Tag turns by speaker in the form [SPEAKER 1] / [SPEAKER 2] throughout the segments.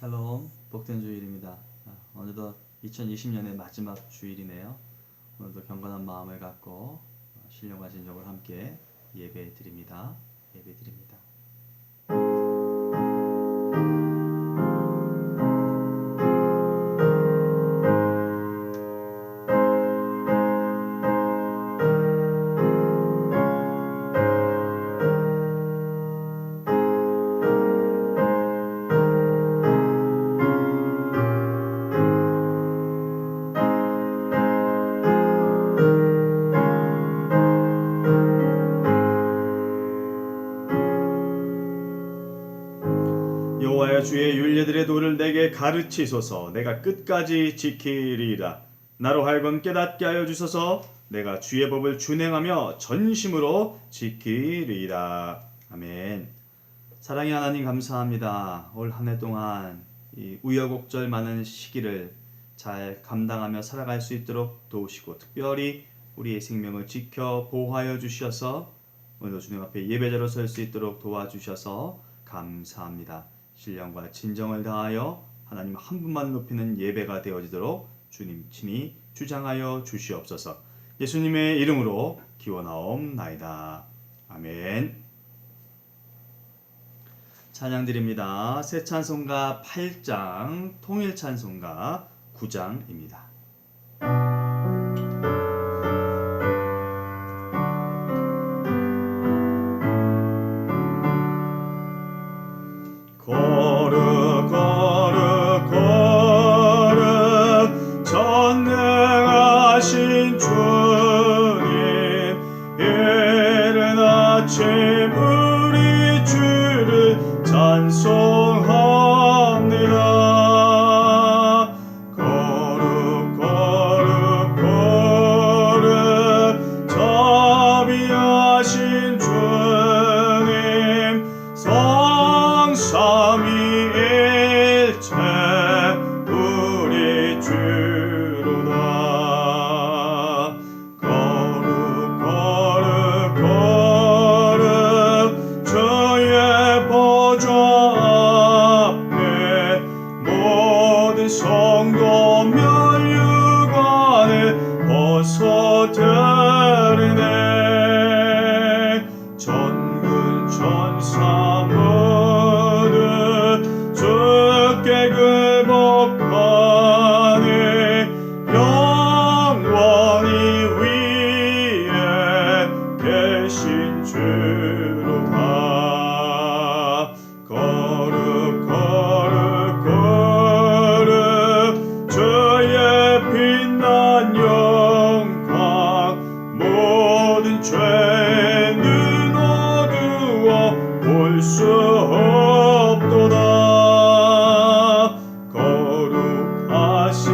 [SPEAKER 1] 샬롬, 복된 주일입니다. 어느덧 2020년의 마지막 주일이네요. 오늘도 경건한 마음을 갖고 신령과 진정으로 함께 예배 드립니다.
[SPEAKER 2] 여호와여, 주의 율례들의 도를 내게 가르치소서. 내가 끝까지 지키리이다. 나로 하여금 깨닫게 하여 주소서. 내가 주의 법을 준행하며 전심으로 지키리이다. 아멘.
[SPEAKER 1] 사랑의 하나님, 감사합니다. 올 한 해 동안 이 우여곡절 많은 시기를 잘 감당하며 살아갈 수 있도록 도우시고, 특별히 우리의 생명을 지켜 보호하여 주셔서 오늘도 주님 앞에 예배자로 설 수 있도록 도와주셔서 감사합니다. 신령과 진정을 다하여 하나님 한 분만 높이는 예배가 되어지도록 주님 친히 주장하여 주시옵소서. 예수님의 이름으로 기원하옵나이다. 아멘. 찬양드립니다. 새 찬송가 8장, 통일 찬송가 9장입니다.
[SPEAKER 2] 거룩 거룩 거룩 전능하신 주님, 이른 아침 우리 주를 찬송합니다. 거룩 거룩 거룩 자비하신 주님, 삼위일체 우리 주로다. 거룩 거룩 거룩 주의 보좌 앞에 모든 성도 면류관을 벗어드리네. 전군 천사 주께 굴복하니 영원히 위에 계신 주로다. 거룩 거룩 거룩 주의 빛난 영광, 모든 죄는 어두워 볼 수 없도다. 거룩하신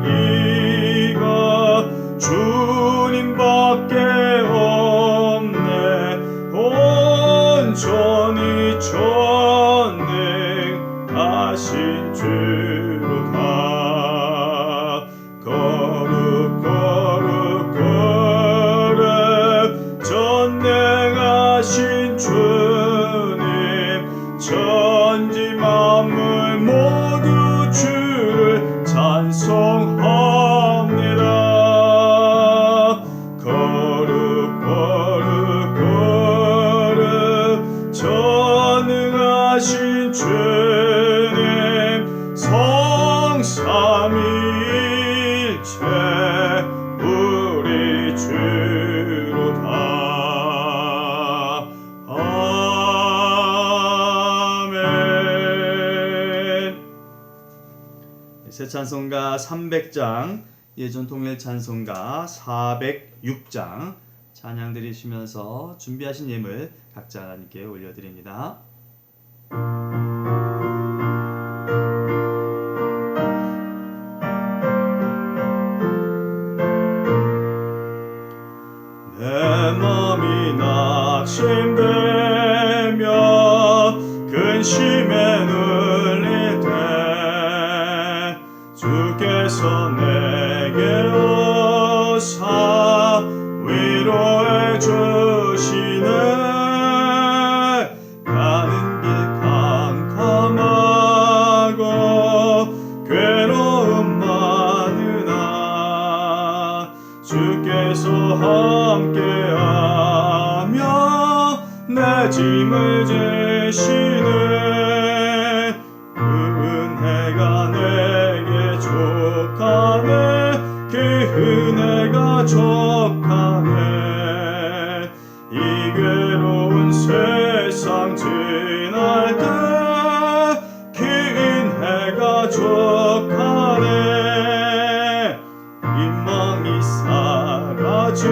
[SPEAKER 2] 이가 주님밖에 없네. 온전히 전능하신 주로다. 거룩 거룩 거룩 전능하신 주님, 천지 만물 모두 주를 찬송합니다. 거룩 거룩 거룩 전능하신 주님, 성삼위일체 우리 주로다.
[SPEAKER 1] 새 찬송가 300장, 예전 통일 찬송가 406장 찬양 드리시면서 준비하신 예물 각자 하나님께 올려드립니다.
[SPEAKER 2] 내 맘이 낙심되며 근심에 눌릴 때 주께서 내게 오사 위로해 주시네. 가는 길 강건하게 주께서 함께하며 내 짐을 지시네. 그 은혜가 내게 족하네. 그 은혜가 족하네. 이 괴로운 세상 지날 때 그 은혜가 족하네. 민망이 사라지고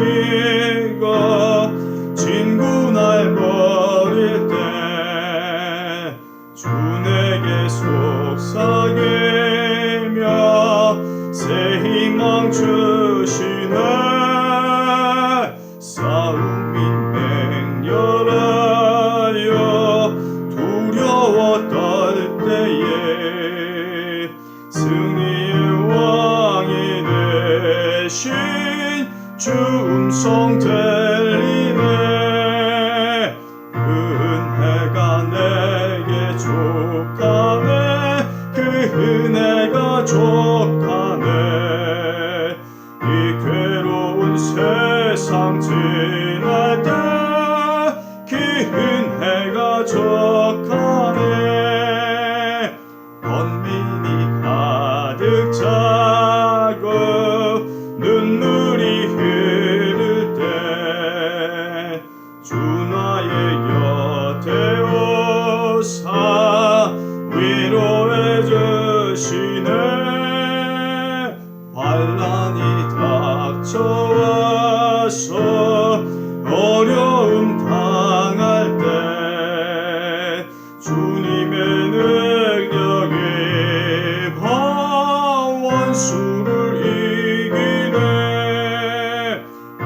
[SPEAKER 2] 진구 날 버릴 때 주 내게 속삭이며 새 희망 주시네. 싸움이 맹렬하여 두려워 떨 때에 승리의 왕이 되신 주 음성 들리네. 그 은혜가 내게 족하네. 그 은혜가 족하네. 이 괴로운 세상 지날 때 그 은혜가 족하네. 번민이 가득 차고 눈물이 흐를 때 주 나의 곁에 오사 위로해 주시네. 환난이 닥쳐와서 어려움 당할 때 주님의 능력이 원수를 이기네. 그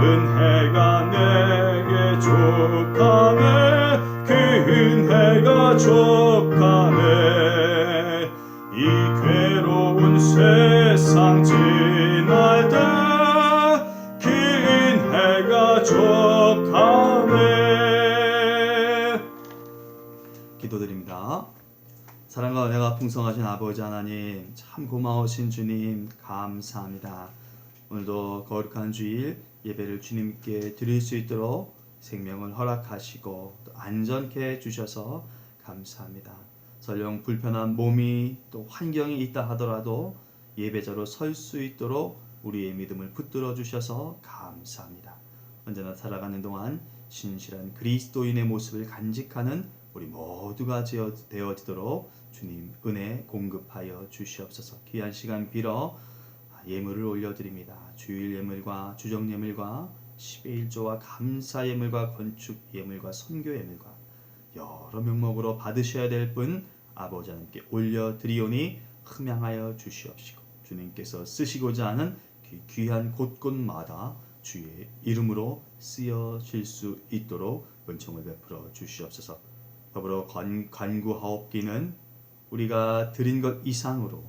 [SPEAKER 2] 은혜가 내게 족하네. 그 은혜가 족하네. 이 괴로운 세상 지날 때 그 은혜가 족하네.
[SPEAKER 1] 기도드립니다. 사랑과 은혜가 풍성하신 아버지 하나님, 참 고마우신 주님 감사합니다. 오늘도 거룩한 주일 예배를 주님께 드릴 수 있도록 생명을 허락하시고 또 안전케 해주셔서 감사합니다. 설령 불편한 몸이 또 환경이 있다 하더라도 예배자로 설 수 있도록 우리의 믿음을 붙들어 주셔서 감사합니다. 언제나 살아가는 동안 신실한 그리스도인의 모습을 간직하는 우리 모두가 되어지도록 주님 은혜 공급하여 주시옵소서. 귀한 시간 빌어 예물을 올려드립니다. 주일 예물과 주정 예물과 10의 1조와 감사 예물과 건축 예물과 선교 예물과 여러 명목으로 받으셔야 될 분 아버지 하나님께 올려드리오니 흠양하여 주시옵시고 주님께서 쓰시고자 하는 귀한 곳곳마다 주의 이름으로 쓰여질 수 있도록 은총을 베풀어 주시옵소서. 더불어 간구하옵기는 우리가 드린 것 이상으로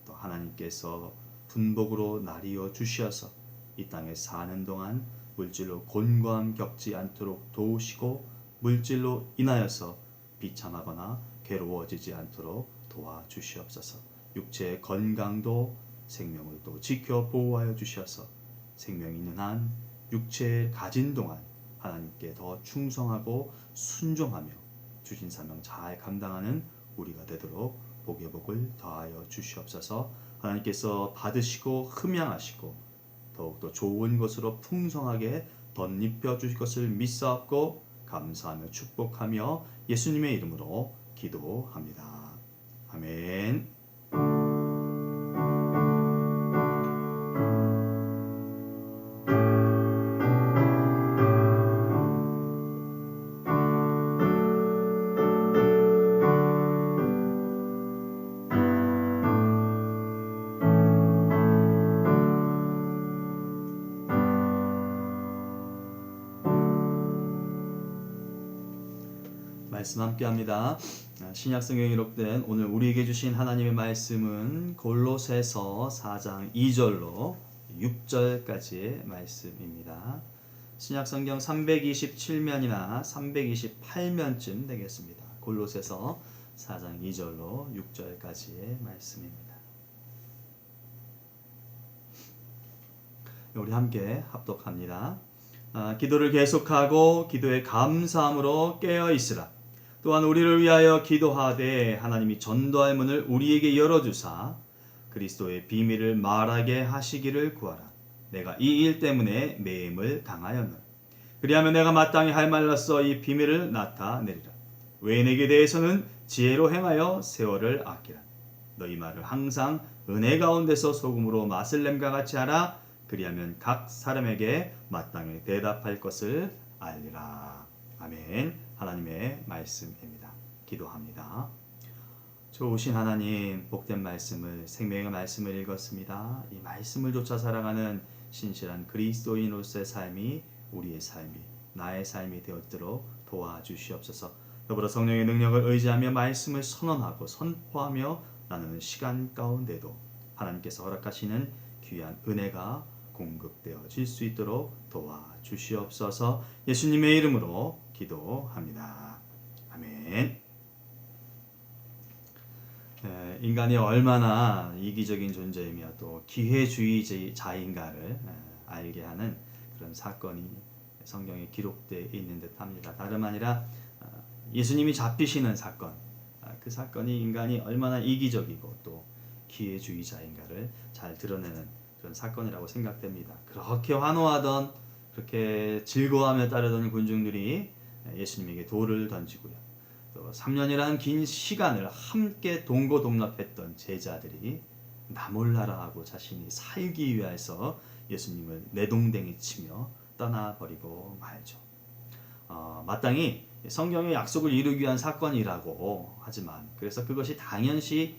[SPEAKER 1] 또 하나님께서 분복으로 나뉘어 주셔서 이 땅에 사는 동안 물질로 곤고함 겪지 않도록 도우시고 물질로 인하여서 비참하거나 괴로워지지 않도록 도와주시옵소서. 육체의 건강도 생명을 또 지켜 보호하여 주셔서 생명이 있는 한 육체를 가진 동안 하나님께 더 충성하고 순종하며 주신 사명 잘 감당하는 우리가 되도록 복의 복을 더하여 주시옵소서. 하나님께서 받으시고 흠양하시고 더욱더 좋은 것으로 풍성하게 덧입혀 주실 것을 믿사옵고 감사하며 축복하며 예수님의 이름으로 기도합니다. 아멘. 말씀 함께합니다. 신약 성경에 기록된 오늘 우리에게 주신 하나님의 말씀은 골로새서 4장 2절로 6절까지의 말씀입니다. 신약 성경 327면이나 328면쯤 되겠습니다. 골로새서 4장 2절로 6절까지의 말씀입니다. 우리 함께 합독합니다. 기도를 계속하고 기도에 감사함으로 깨어 있으라. 또한 우리를 위하여 기도하되 하나님이 전도할 문을 우리에게 열어주사 그리스도의 비밀을 말하게 하시기를 구하라. 내가 이 일 때문에 매임을 당하였노라. 그리하면 내가 마땅히 할 말로써 이 비밀을 나타내리라. 외인에게 대해서는 지혜로 행하여 세월을 아끼라. 너희 말을 항상 은혜 가운데서 소금으로 맛을 냄과 같이 하라. 그리하면 각 사람에게 마땅히 대답할 것을 알리라. 아멘. 하나님의 말씀입니다. 기도합니다. 좋으신 하나님, 복된 말씀을, 생명의 말씀을 읽었습니다. 이 말씀을 쫓아 살아가는 신실한 그리스도인으로서의 삶이 우리의 삶이, 나의 삶이 되었도록 도와주시옵소서. 더불어 성령의 능력을 의지하며 말씀을 선언하고 선포하며 나누는 시간 가운데도 하나님께서 허락하시는 귀한 은혜가 공급되어질 수 있도록 도와주시옵소서. 예수님의 이름으로 기도합니다. 아멘. 인간이 얼마나 이기적인 존재이며 또 기회주의자인가를 알게 하는 그런 사건이 성경에 기록되어 있는 듯합니다. 다름 아니라 예수님이 잡히시는 사건, 그 사건이 인간이 얼마나 이기적이고 또 기회주의자인가를 잘 드러내는 그런 사건이라고 생각됩니다. 그렇게 환호하던, 그렇게 즐거워하며 따르던 군중들이 예수님에게 돌을 던지고요. 또 3년이라는 긴 시간을 함께 동고동락했던 제자들이 나 몰라라 하고 자신이 살기 위해서 예수님을 내동댕이 치며 떠나버리고 말죠. 마땅히 성경의 약속을 이루기 위한 사건이라고 하지만, 그래서 그것이 당연시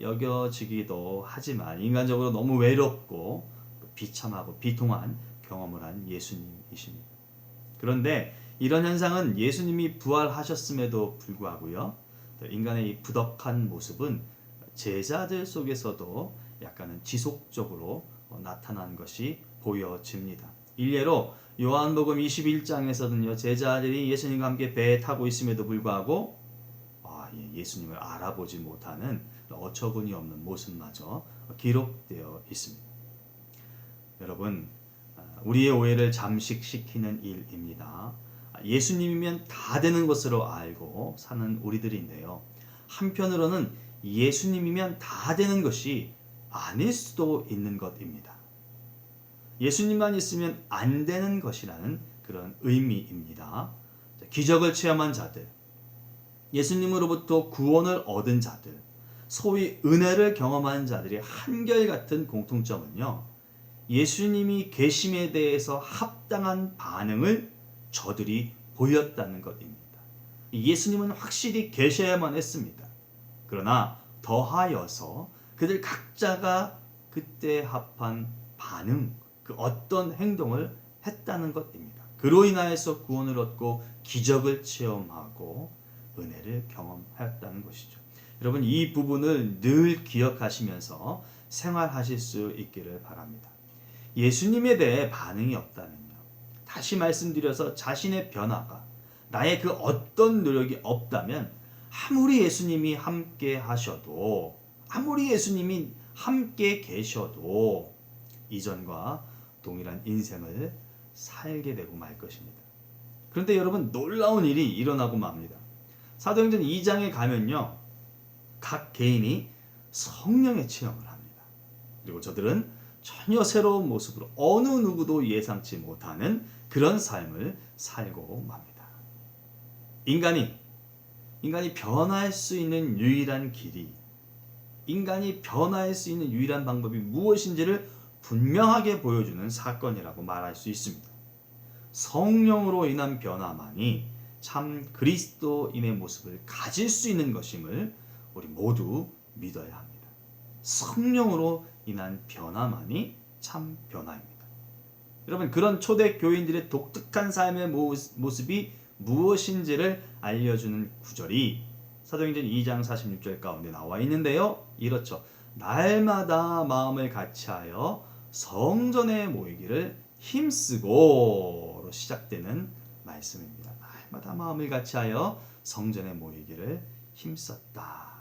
[SPEAKER 1] 여겨지기도 하지만 인간적으로 너무 외롭고 비참하고 비통한 경험을 한 예수님이십니다. 그런데 이런 현상은 예수님이 부활하셨음에도 불구하고요, 인간의 이 부덕한 모습은 제자들 속에서도 약간은 지속적으로 나타난 것이 보여집니다. 일례로 요한복음 21장에서는요, 제자들이 예수님과 함께 배에 타고 있음에도 불구하고 예수님을 알아보지 못하는 어처구니 없는 모습마저 기록되어 있습니다. 여러분, 우리의 오해를 잠식시키는 일입니다. 예수님이면 다 되는 것으로 알고 사는 우리들인데요, 한편으로는 예수님이면 다 되는 것이 아닐 수도 있는 것입니다. 예수님만 있으면 안 되는 것이라는 그런 의미입니다. 기적을 체험한 자들, 예수님으로부터 구원을 얻은 자들, 소위 은혜를 경험한 자들의 한결같은 공통점은요, 예수님이 계심에 대해서 합당한 반응을 저들이 보였다는 것입니다. 예수님은 확실히 계셔야만 했습니다. 그러나 더하여서 그들 각자가 그때 합한 반응, 그 어떤 행동을 했다는 것입니다. 그로 인하여서 구원을 얻고 기적을 체험하고 은혜를 경험하였다는 것이죠. 여러분, 이 부분을 늘 기억하시면서 생활하실 수 있기를 바랍니다. 예수님에 대해 반응이 없다면요, 다시 말씀드려서 자신의 변화가, 나의 그 어떤 노력이 없다면 아무리 예수님이 함께 하셔도, 아무리 예수님이 함께 계셔도 이전과 동일한 인생을 살게 되고 말 것입니다. 그런데 여러분, 놀라운 일이 일어나고 맙니다. 사도행전 2장에 가면요, 각 개인이 성령의 체험을 합니다. 그리고 저들은 전혀 새로운 모습으로 어느 누구도 예상치 못하는 그런 삶을 살고 맙니다. 인간이 변화할 수 있는 유일한 길이, 인간이 변화할 수 있는 유일한 방법이 무엇인지를 분명하게 보여주는 사건이라고 말할 수 있습니다. 성령으로 인한 변화만이 참 그리스도인의 모습을 가질 수 있는 것임을 우리 모두 믿어야 합니다. 성령으로 인한 변화만이 참 변화입니다. 여러분, 그런 초대 교인들의 독특한 삶의 모습이 무엇인지를 알려주는 구절이 사도행전 2장 46절 가운데 나와 있는데요, 이렇죠. 날마다 마음을 같이하여 성전에 모이기를 힘쓰고로 시작되는 말씀입니다. 날마다 마음을 같이하여 성전에 모이기를 힘썼다.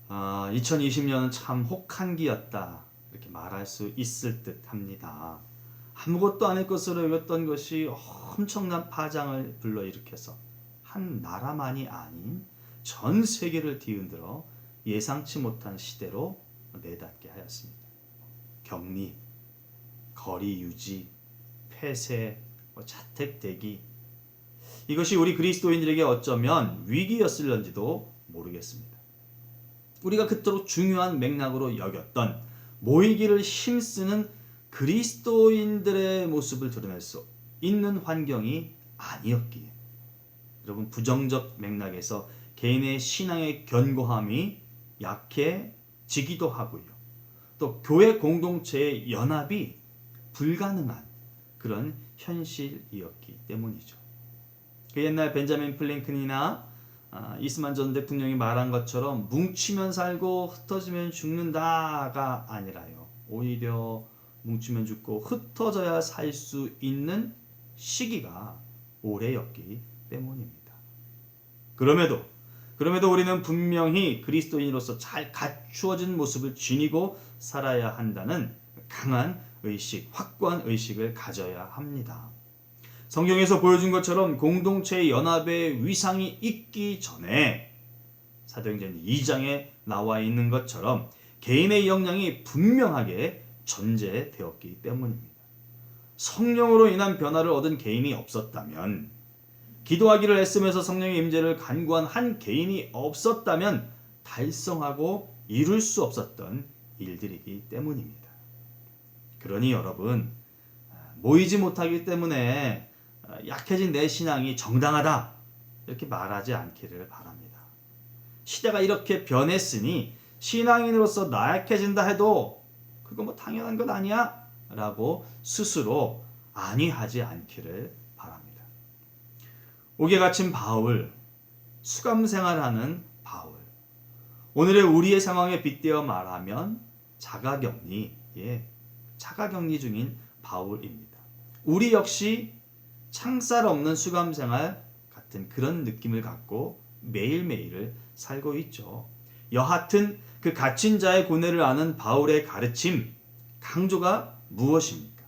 [SPEAKER 1] 2020년은 참 혹한기였다. 이렇게 말할 수 있을 듯합니다. 아무것도 아닐 것으로 여겼던 것이 엄청난 파장을 불러일으켜서 한 나라만이 아닌 전 세계를 뒤흔들어 예상치 못한 시대로 내닫게 하였습니다. 격리, 거리 유지, 폐쇄, 자택 대기, 이것이 우리 그리스도인들에게 어쩌면 위기였을런지도 모르겠습니다. 우리가 그토록 중요한 맥락으로 여겼던 모이기를 힘쓰는 그리스도인들의 모습을 드러낼 수 있는 환경이 아니었기에, 여러분, 부정적 맥락에서 개인의 신앙의 견고함이 약해지기도 하고요. 또 교회 공동체의 연합이 불가능한 그런 현실이었기 때문이죠. 그 옛날 벤자민 플랭클이나 이스만 전 대통령이 말한 것처럼 뭉치면 살고 흩어지면 죽는다가 아니라요. 오히려 뭉치면 죽고 흩어져야 살 수 있는 시기가 올해였기 때문입니다. 그럼에도 우리는 분명히 그리스도인으로서 잘 갖추어진 모습을 지니고 살아야 한다는 강한 의식, 확고한 의식을 가져야 합니다. 성경에서 보여준 것처럼 공동체의 연합의 위상이 있기 전에 사도행전 2장에 나와 있는 것처럼 개인의 역량이 분명하게 전제되었기 때문입니다. 성령으로 인한 변화를 얻은 개인이 없었다면, 기도하기를 애쓰면서 성령의 임재를 간구한 한 개인이 없었다면 달성하고 이룰 수 없었던 일들이기 때문입니다. 그러니 여러분, 모이지 못하기 때문에 약해진 내 신앙이 정당하다 이렇게 말하지 않기를 바랍니다. 시대가 이렇게 변했으니 신앙인으로서 나약해진다 해도 그거 당연한 것 아니야? 라고 스스로 안위하지 않기를 바랍니다. 옥에 갇힌 바울, 수감생활하는 바울, 오늘의 우리의 상황에 빗대어 말하면 자가격리 중인 바울입니다. 우리 역시 창살 없는 수감생활 같은 그런 느낌을 갖고 매일매일을 살고 있죠. 여하튼 그 갇힌 자의 고뇌를 아는 바울의 가르침, 강조가 무엇입니까?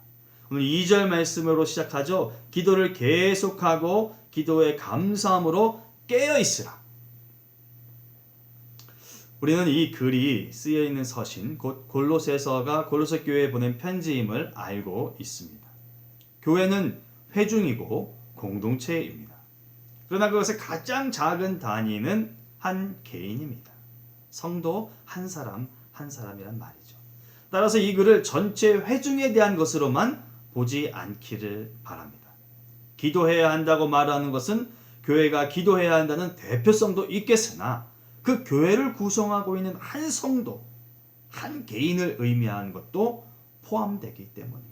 [SPEAKER 1] 오늘 2절 말씀으로 시작하죠. 기도를 계속하고 기도에 감사함으로 깨어있으라. 우리는 이 글이 쓰여있는 서신, 곧 골로새서가 골로새 교회에 보낸 편지임을 알고 있습니다. 교회는 회중이고 공동체입니다. 그러나 그것의 가장 작은 단위는 한 개인입니다. 성도 한 사람 한 사람이란 말이죠. 따라서 이 글을 전체 회중에 대한 것으로만 보지 않기를 바랍니다. 기도해야 한다고 말하는 것은 교회가 기도해야 한다는 대표성도 있겠으나 그 교회를 구성하고 있는 한 성도, 한 개인을 의미하는 것도 포함되기 때문입니다.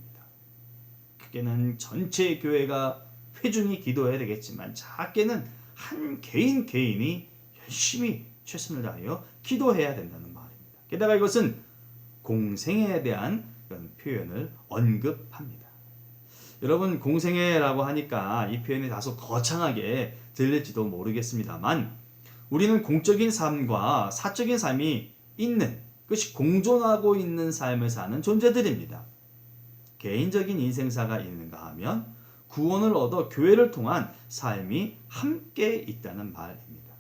[SPEAKER 1] 크게는 전체 교회가 회중이 기도해야 되겠지만 작게는 한 개인이 열심히 최선을 다하여 기도해야 된다는 말입니다. 게다가 이것은 공생애에 대한 이런 표현을 언급합니다. 여러분, 공생애라고 하니까 이 표현이 다소 거창하게 들릴지도 모르겠습니다만 우리는 공적인 삶과 사적인 삶이 있는, 그것이 공존하고 있는 삶을 사는 존재들입니다. 개인적인 인생사가 있는가 하면 구원을 얻어 교회를 통한 삶이 함께 있다는 말입니다.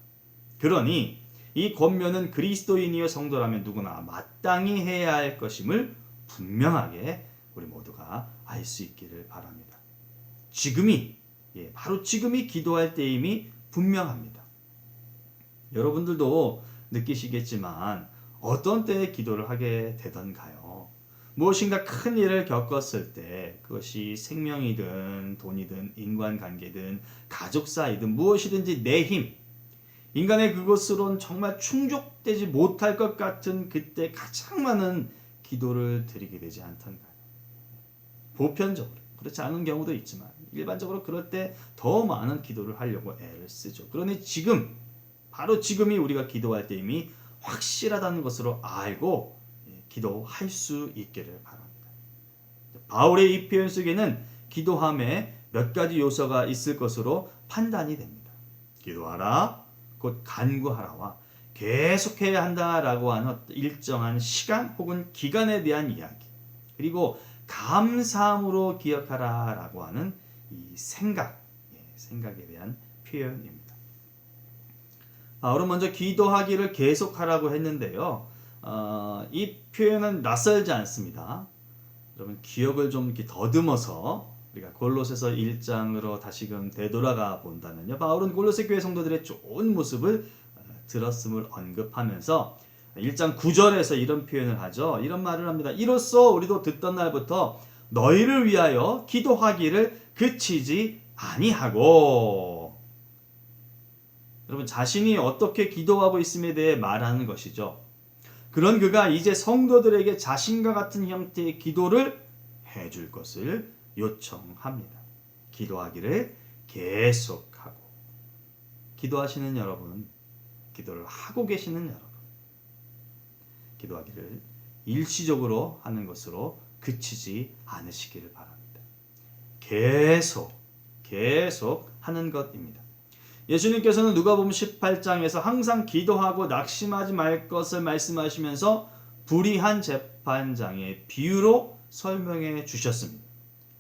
[SPEAKER 1] 그러니 이 권면은 그리스도인이여 성도라면 누구나 마땅히 해야 할 것임을 분명하게 우리 모두가 알 수 있기를 바랍니다. 바로 지금이 기도할 때임이 분명합니다. 여러분들도 느끼시겠지만 어떤 때에 기도를 하게 되던가요? 무엇인가 큰 일을 겪었을 때, 그것이 생명이든 돈이든 인간관계든 가족 사이든 무엇이든지 내 힘, 인간의 그것으론 정말 충족되지 못할 것 같은 그때 가장 많은 기도를 드리게 되지 않던가요? 보편적으로, 그렇지 않은 경우도 있지만 일반적으로 그럴 때 더 많은 기도를 하려고 애를 쓰죠. 그러니 바로 지금이 우리가 기도할 때임이 확실하다는 것으로 알고 기도할 수 있기를 바랍니다. 바울의 이 표현 속에는 기도함에 몇 가지 요소가 있을 것으로 판단이 됩니다. 기도하라, 곧 간구하라와 계속해야 한다라고 하는 일정한 시간 혹은 기간에 대한 이야기, 그리고 감사함으로 기억하라라고 하는 이 생각에 대한 표현입니다. 바울은 먼저 기도하기를 계속하라고 했는데요. 이 표현은 낯설지 않습니다. 여러분 기억을 좀 이렇게 더듬어서 우리가 골로새서 1장으로 다시금 되돌아가 본다면요. 바울은 골로새 교회 성도들의 좋은 모습을 들었음을 언급하면서 1장 9절에서 이런 표현을 하죠. 이런 말을 합니다. 이로써 우리도 듣던 날부터 너희를 위하여 기도하기를 그치지 아니하고. 여러분 자신이 어떻게 기도하고 있음에 대해 말하는 것이죠. 그런 그가 이제 성도들에게 자신과 같은 형태의 기도를 해줄 것을 요청합니다. 기도하기를 계속하고. 기도하시는 여러분, 기도를 하고 계시는 여러분, 기도하기를 일시적으로 하는 것으로 그치지 않으시기를 바랍니다. 계속 하는 것입니다. 예수님께서는 누가복음 18장에서 항상 기도하고 낙심하지 말 것을 말씀하시면서 불의한 재판장의 비유로 설명해 주셨습니다.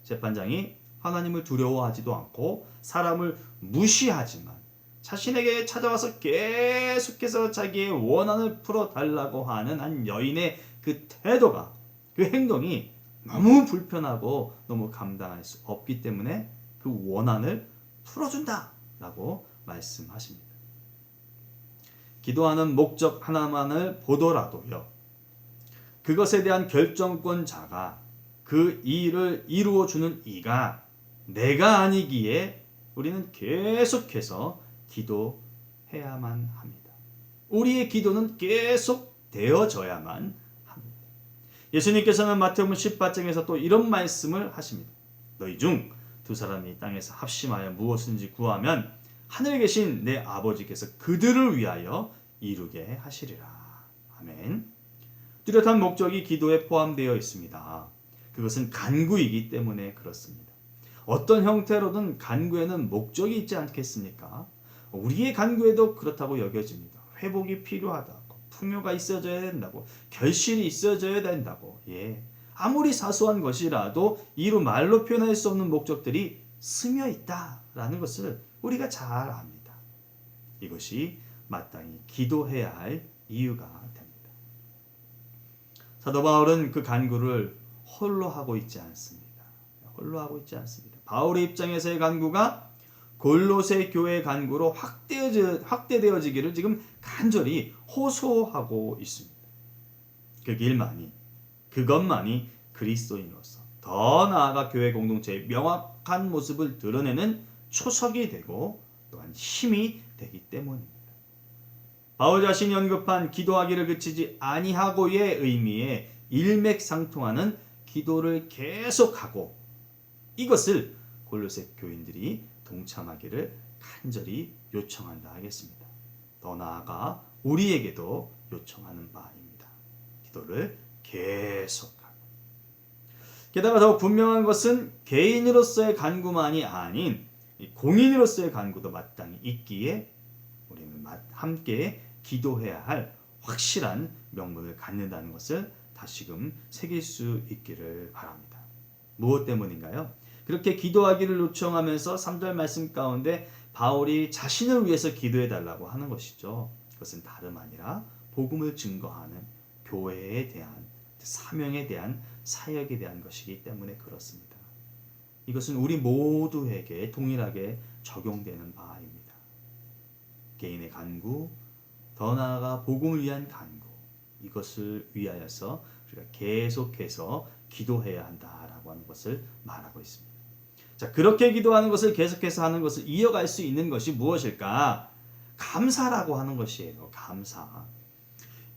[SPEAKER 1] 재판장이 하나님을 두려워하지도 않고 사람을 무시하지만 자신에게 찾아와서 계속해서 자기의 원한을 풀어달라고 하는 한 여인의 그 태도가, 그 행동이 너무 불편하고 너무 감당할 수 없기 때문에 그 원한을 풀어준다라고 말씀하십니다. 기도하는 목적 하나만을 보더라도요, 그것에 대한 결정권자가, 그 일을 이루어주는 이가 내가 아니기에 우리는 계속해서 기도해야만 합니다. 우리의 기도는 계속 되어져야만 합니다. 예수님께서는 마태복음 18장에서 또 이런 말씀을 하십니다. 너희 중 두 사람이 땅에서 합심하여 무엇인지 구하면 하늘에 계신 내 아버지께서 그들을 위하여 이루게 하시리라. 아멘. 뚜렷한 목적이 기도에 포함되어 있습니다. 그것은 간구이기 때문에 그렇습니다. 어떤 형태로든 간구에는 목적이 있지 않겠습니까? 우리의 간구에도 그렇다고 여겨집니다. 회복이 필요하다고, 풍요가 있어져야 된다고, 결실이 있어져야 된다고. 아무리 사소한 것이라도 이루 말로 표현할 수 없는 목적들이 스며 있다라는 것을 우리가 잘 압니다. 이것이 마땅히 기도해야 할 이유가 됩니다. 사도 바울은 그 간구를 홀로 하고 있지 않습니다. 바울의 입장에서의 간구가 골로새 교회의 간구로 확대되어지기를 지금 간절히 호소하고 있습니다. 그것만이 그리스도인으로서 더 나아가 교회 공동체의 명확한 모습을 드러내는 초석이 되고 또한 힘이 되기 때문입니다. 바울 자신이 언급한 기도하기를 그치지 아니하고의 의미에 일맥상통하는 기도를 계속하고, 이것을 골로새 교인들이 동참하기를 간절히 요청한다 하겠습니다. 더 나아가 우리에게도 요청하는 바입니다. 기도를 계속하고. 게다가 더욱 분명한 것은 개인으로서의 간구만이 아닌 공인으로서의 간구도 마땅히 있기에 우리는 함께 기도해야 할 확실한 명분을 갖는다는 것을 다시금 새길 수 있기를 바랍니다. 무엇 때문인가요? 그렇게 기도하기를 요청하면서 3절 말씀 가운데 바울이 자신을 위해서 기도해 달라고 하는 것이죠. 그것은 다름 아니라 복음을 증거하는 교회에 대한 사명에 대한 사역에 대한 것이기 때문에 그렇습니다. 이것은 우리 모두에게 동일하게 적용되는 바입니다. 개인의 간구, 더 나아가 복음을 위한 간구, 이것을 위하여서 우리가 계속해서 기도해야 한다라고 하는 것을 말하고 있습니다. 자, 그렇게 기도하는 것을 계속해서 하는 것을 이어갈 수 있는 것이 무엇일까? 감사라고 하는 것이에요. 감사.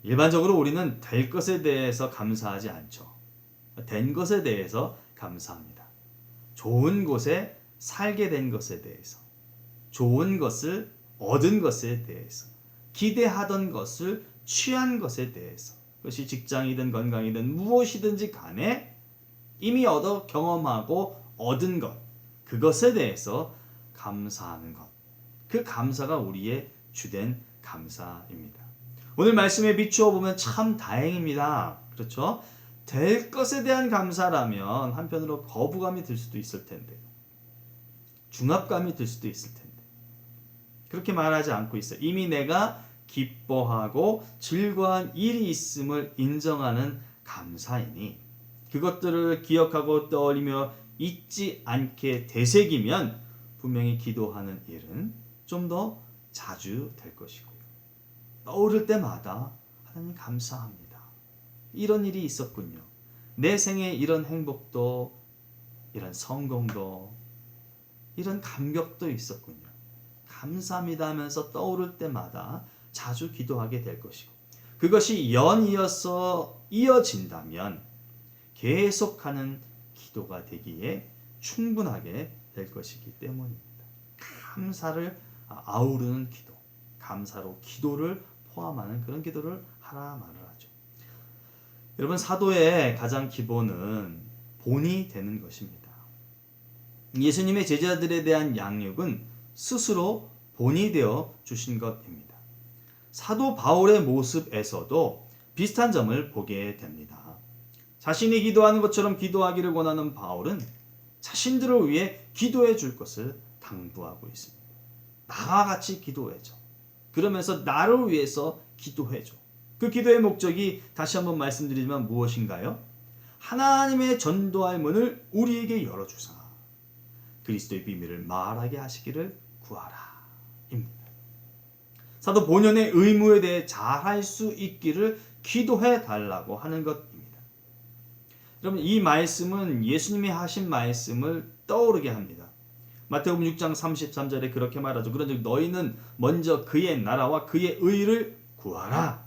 [SPEAKER 1] 일반적으로 우리는 될 것에 대해서 감사하지 않죠. 된 것에 대해서 감사합니다. 좋은 곳에 살게 된 것에 대해서, 좋은 것을 얻은 것에 대해서, 기대하던 것을 취한 것에 대해서, 그것이 직장이든 건강이든 무엇이든지 간에 이미 얻어 경험하고 얻은 것, 그것에 대해서 감사하는 것, 그 감사가 우리의 주된 감사입니다. 오늘 말씀에 비추어 보면 참 다행입니다. 그렇죠? 될 것에 대한 감사라면 한편으로 거부감이 들 수도 있을 텐데, 중압감이 들 수도 있을 텐데, 그렇게 말하지 않고 있어요. 이미 내가 기뻐하고 즐거운 일이 있음을 인정하는 감사이니 그것들을 기억하고 떠올리며 잊지 않게 되새기면 분명히 기도하는 일은 좀 더 자주 될 것이고요. 떠오를 때마다 하나님 감사합니다. 이런 일이 있었군요. 내 생에 이런 행복도, 이런 성공도, 이런 감격도 있었군요. 감사합니다 하면서 떠오를 때마다 자주 기도하게 될 것이고, 그것이 연이어서 이어진다면 계속하는 기도가 되기에 충분하게 될 것이기 때문입니다. 감사를 아우르는 기도, 감사로 기도를 포함하는 그런 기도를 하라 말을 하죠. 여러분, 사도의 가장 기본은 본이 되는 것입니다. 예수님의 제자들에 대한 양육은 스스로 본이 되어 주신 것입니다. 사도 바울의 모습에서도 비슷한 점을 보게 됩니다. 자신이 기도하는 것처럼 기도하기를 원하는 바울은 자신들을 위해 기도해 줄 것을 당부하고 있습니다. 나와 같이 기도해줘. 그러면서 나를 위해서 기도해줘. 그 기도의 목적이 다시 한번 말씀드리지만 무엇인가요? 하나님의 전도할 문을 우리에게 열어주사 그리스도의 비밀을 말하게 하시기를 구하라 입니다. 사도 본연의 의무에 대해 잘할 수 있기를 기도해 달라고 하는 것입니다. 여러분, 이 말씀은 예수님이 하신 말씀을 떠오르게 합니다. 마태복음 6장 33절에 그렇게 말하죠. 그런즉 너희는 먼저 그의 나라와 그의 의를 구하라.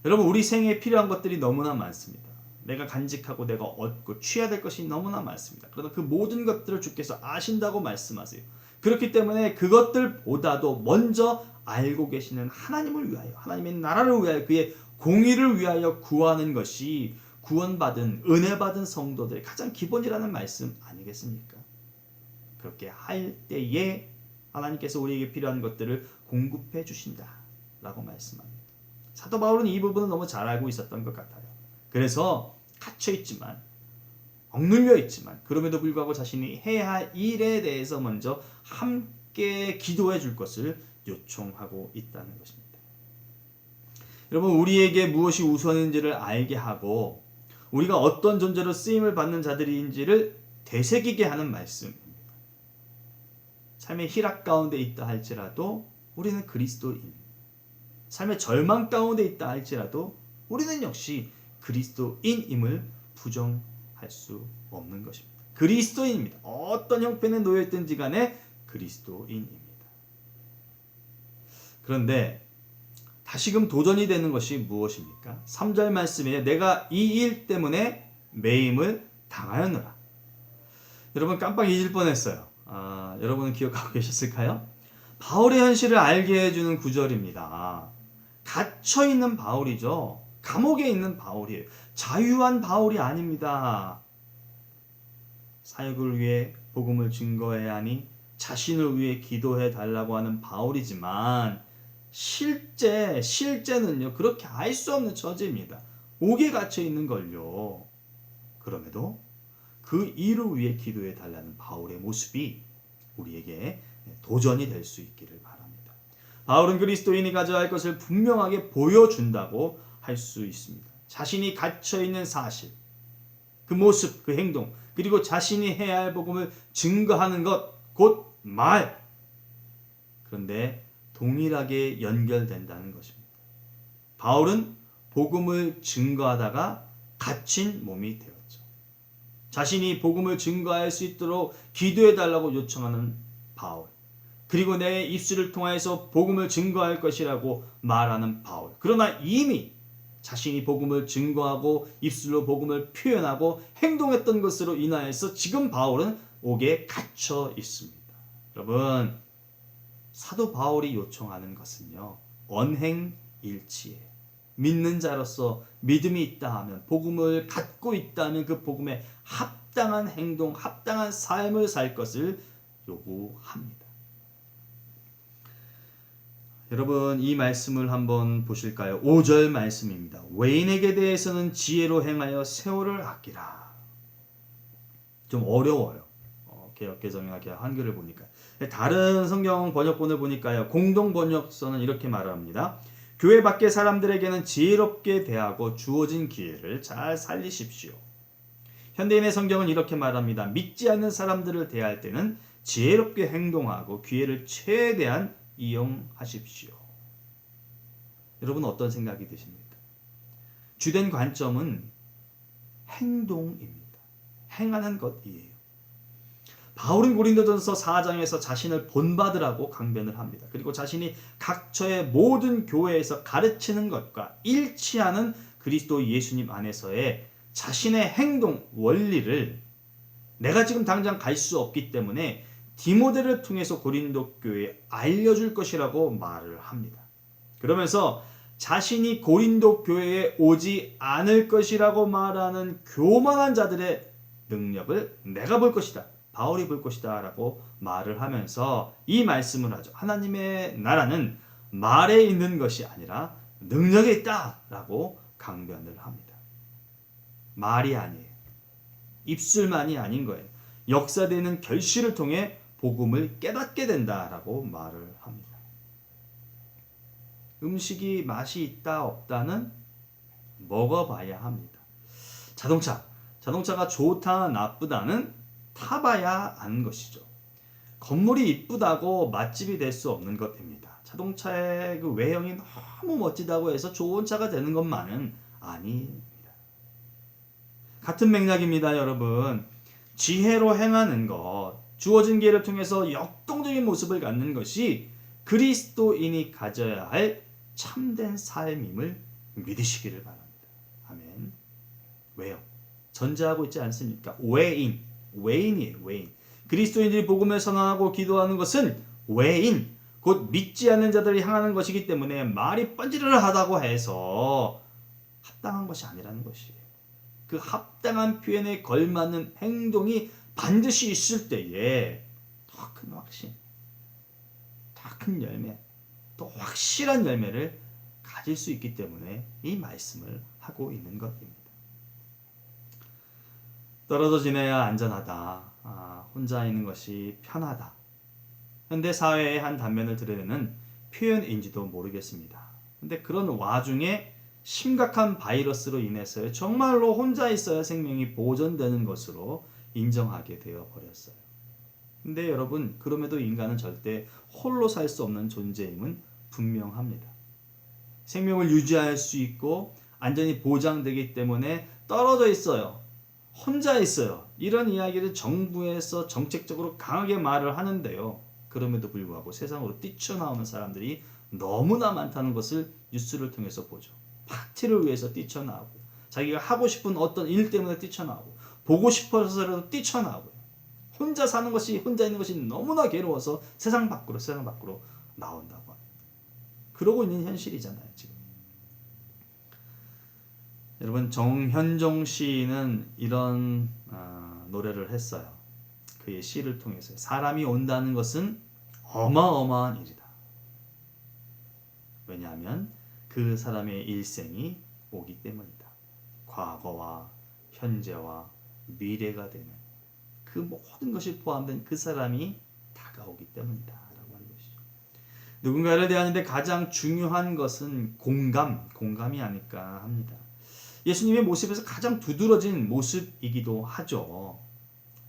[SPEAKER 1] 여러분, 우리 생에 필요한 것들이 너무나 많습니다. 내가 간직하고 내가 얻고 취해야 될 것이 너무나 많습니다. 그러나 그 모든 것들을 주께서 아신다고 말씀하세요. 그렇기 때문에 그것들보다도 먼저 알고 계시는 하나님을 위하여, 하나님의 나라를 위하여, 그의 공의를 위하여 구하는 것이 구원받은, 은혜받은 성도들의 가장 기본이라는 말씀 아니겠습니까? 그렇게 할 때에 하나님께서 우리에게 필요한 것들을 공급해 주신다라고 말씀합니다. 사도 바울은 이 부분을 너무 잘 알고 있었던 것 같아요. 그래서 갇혀있지만, 억눌려 있지만, 그럼에도 불구하고 자신이 해야 할 일에 대해서 먼저 함께 기도해 줄 것을 요청하고 있다는 것입니다. 여러분, 우리에게 무엇이 우선인지를 알게 하고 우리가 어떤 존재로 쓰임을 받는 자들인지를 되새기게 하는 말씀입니다. 삶의 희락 가운데 있다 할지라도 우리는 그리스도인, 삶의 절망 가운데 있다 할지라도 우리는 역시 그리스도인임을 부정할 수 없는 것입니다. 그리스도인입니다. 어떤 형편에 놓여있든지 간에 그리스도인입니다. 그런데 다시금 도전이 되는 것이 무엇입니까? 3절 말씀에 내가 이 일 때문에 매임을 당하였노라. 여러분, 깜빡 잊을 뻔했어요. 여러분은 기억하고 계셨을까요? 바울의 현실을 알게 해주는 구절입니다. 갇혀있는 바울이죠. 감옥에 있는 바울이에요. 자유한 바울이 아닙니다. 사역을 위해 복음을 증거해야 하니 자신을 위해 기도해 달라고 하는 바울이지만 실제는요, 그렇게 알 수 없는 처지입니다. 옥에 갇혀 있는 걸요. 그럼에도 그 일을 위해 기도해 달라는 바울의 모습이 우리에게 도전이 될 수 있기를 바랍니다. 바울은 그리스도인이 가져야 할 것을 분명하게 보여준다고 할 수 있습니다. 자신이 갇혀 있는 사실, 그 모습, 그 행동, 그리고 자신이 해야 할 복음을 증거하는 것, 곧 말. 그런데 동일하게 연결된다는 것입니다. 바울은 복음을 증거하다가 갇힌 몸이 되었죠. 자신이 복음을 증거할 수 있도록 기도해 달라고 요청하는 바울, 그리고 내 입술을 통하여서 복음을 증거할 것이라고 말하는 바울. 그러나 이미 자신이 복음을 증거하고 입술로 복음을 표현하고 행동했던 것으로 인하여서 지금 바울은 옥에 갇혀 있습니다. 여러분, 사도 바울이 요청하는 것은요, 언행일치예요. 믿는 자로서 믿음이 있다 하면, 복음을 갖고 있다 하면 그 복음에 합당한 행동, 합당한 삶을 살 것을 요구합니다. 여러분 이 말씀을 한번 보실까요? 5절 말씀입니다. 외인에게 대해서는 지혜로 행하여 세월을 아끼라. 좀 어려워요. 개역개정하게 한글을 보니까. 다른 성경 번역본을 보니까요. 공동 번역서는 이렇게 말합니다. 교회 밖의 사람들에게는 지혜롭게 대하고 주어진 기회를 잘 살리십시오. 현대인의 성경은 이렇게 말합니다. 믿지 않는 사람들을 대할 때는 지혜롭게 행동하고 기회를 최대한 이용하십시오. 여러분 어떤 생각이 드십니까? 주된 관점은 행동입니다. 행하는 것이에요. 바울은 고린도전서 4장에서 자신을 본받으라고 강변을 합니다. 그리고 자신이 각처의 모든 교회에서 가르치는 것과 일치하는 그리스도 예수님 안에서의 자신의 행동 원리를 내가 지금 당장 갈 수 없기 때문에 디모데를 통해서 고린도 교회에 알려줄 것이라고 말을 합니다. 그러면서 자신이 고린도 교회에 오지 않을 것이라고 말하는 교만한 자들의 능력을 내가 볼 것이다. 바울이 볼 것이다 라고 말을 하면서 이 말씀을 하죠. 하나님의 나라는 말에 있는 것이 아니라 능력에 있다 라고 강변을 합니다. 말이 아니에요. 입술만이 아닌 거예요. 역사되는 결실을 통해 복음을 깨닫게 된다라고 말을 합니다. 음식이 맛이 있다 없다는 먹어봐야 합니다. 자동차가 좋다 나쁘다는 타봐야 아는 것이죠. 건물이 이쁘다고 맛집이 될 수 없는 것입니다. 자동차의 그 외형이 너무 멋지다고 해서 좋은 차가 되는 것만은 아닙니다. 같은 맥락입니다, 여러분. 지혜로 행하는 것, 주어진 기회를 통해서 역동적인 모습을 갖는 것이 그리스도인이 가져야 할 참된 삶임을 믿으시기를 바랍니다. 아멘. 왜요? 전제하고 있지 않습니까? 외인이에요. 외인. 그리스도인들이 복음을 선언하고 기도하는 것은 외인, 곧 믿지 않는 자들이 향하는 것이기 때문에 말이 뻔질하다고 해서 합당한 것이 아니라는 것이에요. 그 합당한 표현에 걸맞는 행동이 반드시 있을 때에 더 큰 확신, 더 큰 열매, 또 확실한 열매를 가질 수 있기 때문에 이 말씀을 하고 있는 것입니다. 떨어져 지내야 안전하다. 혼자 있는 것이 편하다. 현대 사회의 한 단면을 드러내는 표현인지도 모르겠습니다. 근데 그런 와중에 심각한 바이러스로 인해서 정말로 혼자 있어야 생명이 보존되는 것으로 인정하게 되어 버렸어요. 근데 여러분, 그럼에도 인간은 절대 홀로 살 수 없는 존재임은 분명합니다. 생명을 유지할 수 있고 안전이 보장되기 때문에 떨어져 있어요. 혼자 있어요. 이런 이야기를 정부에서 정책적으로 강하게 말을 하는데요. 그럼에도 불구하고 세상으로 뛰쳐나오는 사람들이 너무나 많다는 것을 뉴스를 통해서 보죠. 파티를 위해서 뛰쳐나오고, 자기가 하고 싶은 어떤 일 때문에 뛰쳐나오고, 보고 싶어서라도 뛰쳐나오고, 혼자 있는 것이 너무나 괴로워서 세상 밖으로 나온다고 합니다. 그러고 있는 현실이잖아요, 지금. 여러분, 정현종 시인은 이런 노래를 했어요. 그의 시를 통해서 사람이 온다는 것은 어마어마한 일이다. 왜냐하면 그 사람의 일생이 오기 때문이다. 과거와 현재와 미래가 되는 그 모든 것이 포함된 그 사람이 다가오기 때문이다 라고 하는 것이죠. 누군가를 대하는데 가장 중요한 것은 공감이 아닐까 합니다. 예수님의 모습에서 가장 두드러진 모습이기도 하죠.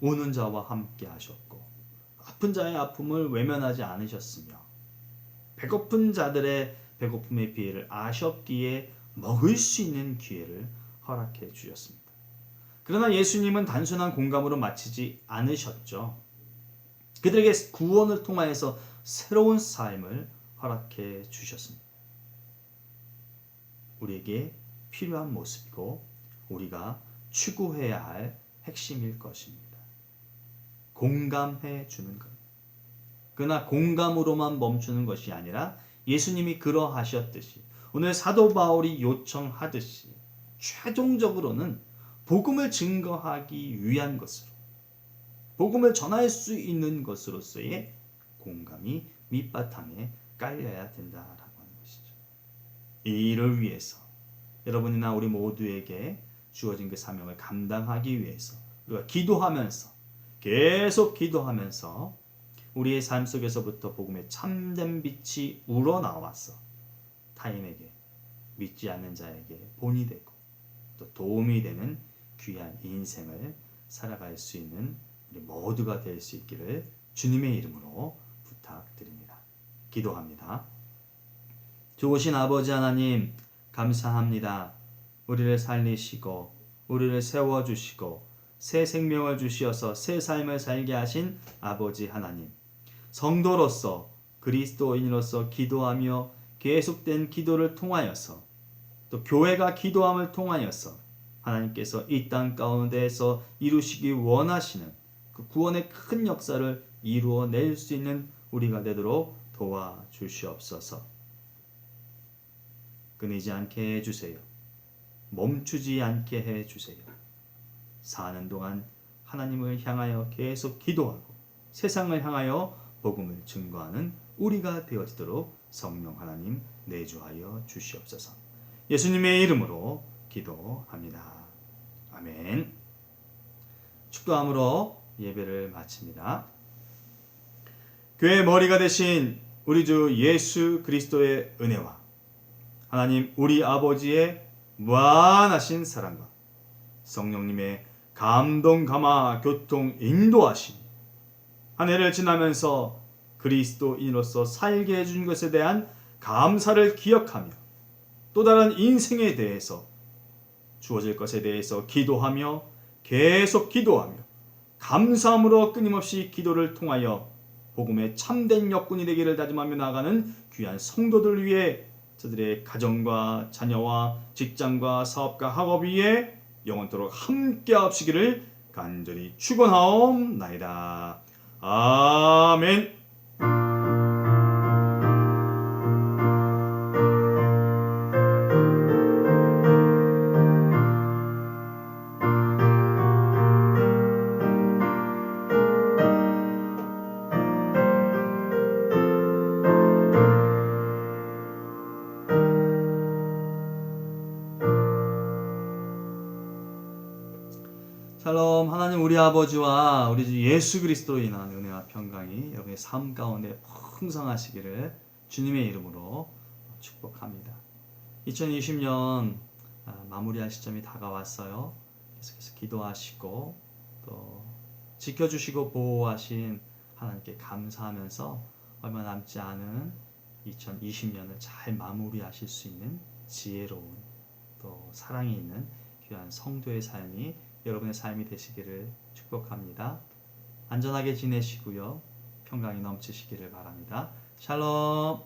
[SPEAKER 1] 우는 자와 함께 하셨고, 아픈 자의 아픔을 외면하지 않으셨으며, 배고픈 자들의 배고픔의 비애를 아셨기에 먹을 수 있는 기회를 허락해 주셨습니다. 그러나 예수님은 단순한 공감으로 마치지 않으셨죠. 그들에게 구원을 통하여서 새로운 삶을 허락해 주셨습니다. 우리에게 필요한 모습이고 우리가 추구해야 할 핵심일 것입니다. 공감해 주는 것. 그러나 공감으로만 멈추는 것이 아니라 예수님이 그러하셨듯이, 오늘 사도 바울이 요청하듯이 최종적으로는 복음을 증거하기 위한 것으로, 복음을 전할 수 있는 것으로서의 공감이 밑바탕에 깔려야 된다라고 하는 것이죠. 이 일을 위해서 여러분이나 우리 모두에게 주어진 그 사명을 감당하기 위해서 우리가 기도하면서 계속 기도하면서 우리의 삶 속에서부터 복음의 참된 빛이 우러나와서 타인에게 믿지 않는 자에게 본이 되고 또 도움이 되는 귀한 인생을 살아갈 수 있는 우리 모두가 될 수 있기를 주님의 이름으로 부탁드립니다. 기도합니다. 좋으신 아버지 하나님 감사합니다. 우리를 살리시고 우리를 세워주시고 새 생명을 주시어서 새 삶을 살게 하신 아버지 하나님, 성도로서 그리스도인으로서 기도하며 계속된 기도를 통하여서 또 교회가 기도함을 통하여서 하나님께서 이 땅 가운데에서 이루시기 원하시는 그 구원의 큰 역사를 이루어낼 수 있는 우리가 되도록 도와주시옵소서. 끊이지 않게 해주세요. 멈추지 않게 해주세요. 사는 동안 하나님을 향하여 계속 기도하고 세상을 향하여 복음을 증거하는 우리가 되어지도록 성령 하나님 내주하여 주시옵소서. 예수님의 이름으로 기도합니다. 아멘. 축도함으로 예배를 마칩니다. 교회의 머리가 되신 우리 주 예수 그리스도의 은혜와 하나님 우리 아버지의 무한하신 사랑과 성령님의 감동 감화 교통 인도하심, 한 해를 지나면서 그리스도인으로서 살게 해준 것에 대한 감사를 기억하며 또 다른 인생에 대해서 주어질 것에 대해서 기도하며 계속 기도하며 감사함으로 끊임없이 기도를 통하여 복음의 참된 역군이 되기를 다짐하며 나아가는 귀한 성도들 위해 저들의 가정과 자녀와 직장과 사업과 학업 위에 영원토록 함께 하시기를 간절히 축원하옵나이다. 아멘. 샬롬. 하나님 우리 아버지와 우리 주 예수 그리스도로 인한 은혜와 평강이 여러분의 삶 가운데 풍성하시기를 주님의 이름으로 축복합니다. 2020년 마무리할 시점이 다가왔어요. 계속해서 기도하시고 또 지켜주시고 보호하신 하나님께 감사하면서 얼마 남지 않은 2020년을 잘 마무리하실 수 있는 지혜로운 또 사랑이 있는 귀한 성도의 삶이 여러분의 삶이 되시기를 축복합니다. 안전하게 지내시고요. 평강이 넘치시기를 바랍니다. 샬롬.